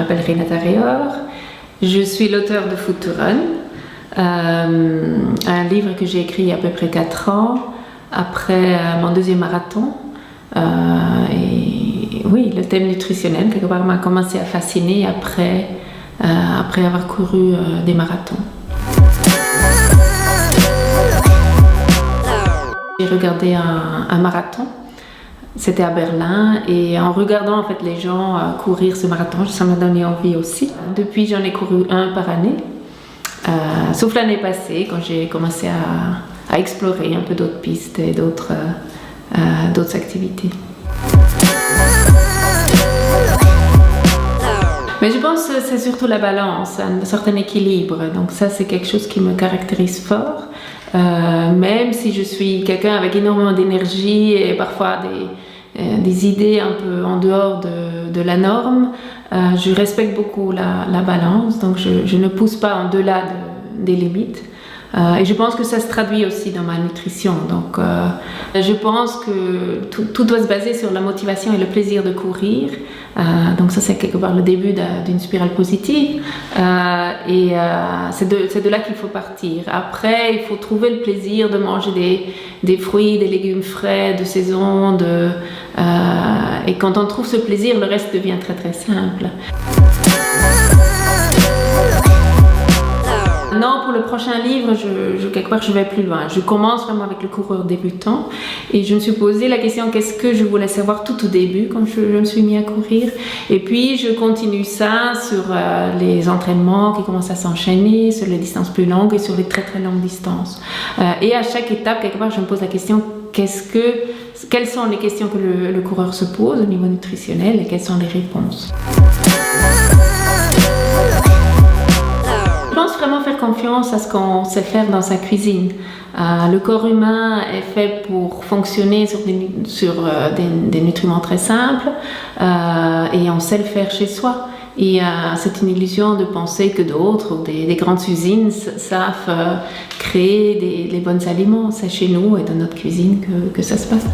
m'appelle Renata Reor. Je suis l'auteure de Food to Run, un livre que j'ai écrit il y a à peu près 4 ans, après mon deuxième marathon. Et oui, le thème nutritionnel, quelque part, m'a commencé à fasciner après avoir couru des marathons. J'ai regardé un marathon, c'était à Berlin, et en regardant en fait les gens courir ce marathon, ça m'a donné envie aussi. Depuis, j'en ai couru un par année, sauf l'année passée quand j'ai commencé à explorer un peu d'autres pistes et d'autres activités. Mais je pense que c'est surtout la balance, un certain équilibre. Donc ça, c'est quelque chose qui me caractérise fort. Même si je suis quelqu'un avec énormément d'énergie et parfois des idées un peu en dehors de la norme, je respecte beaucoup la balance. Donc je ne pousse pas en delà des limites. Et je pense que ça se traduit aussi dans ma nutrition. Donc, je pense que tout doit se baser sur la motivation et le plaisir de courir. Donc ça, c'est quelque part le début d'une spirale positive. Et c'est de là qu'il faut partir. Après, il faut trouver le plaisir de manger des fruits, des légumes frais, de saison. Et quand on trouve ce plaisir, le reste devient très très simple. Non, pour le prochain livre, quelque part, je vais plus loin. Je commence vraiment avec le coureur débutant et je me suis posé la question qu'est-ce que je voulais savoir tout au début quand je me suis mis à courir. Et puis, je continue ça sur les entraînements qui commencent à s'enchaîner, sur les distances plus longues et sur les très très longues distances. Et à chaque étape, quelque part, je me pose la question quelles sont les questions que le coureur se pose au niveau nutritionnel et quelles sont les réponses. Je pense vraiment faire confiance à ce qu'on sait faire dans sa cuisine. Le corps humain est fait pour fonctionner sur des nutriments très simples et on sait le faire chez soi. Et c'est une illusion de penser que d'autres ou des grandes usines savent créer les bons aliments. C'est chez nous et dans notre cuisine que ça se passe.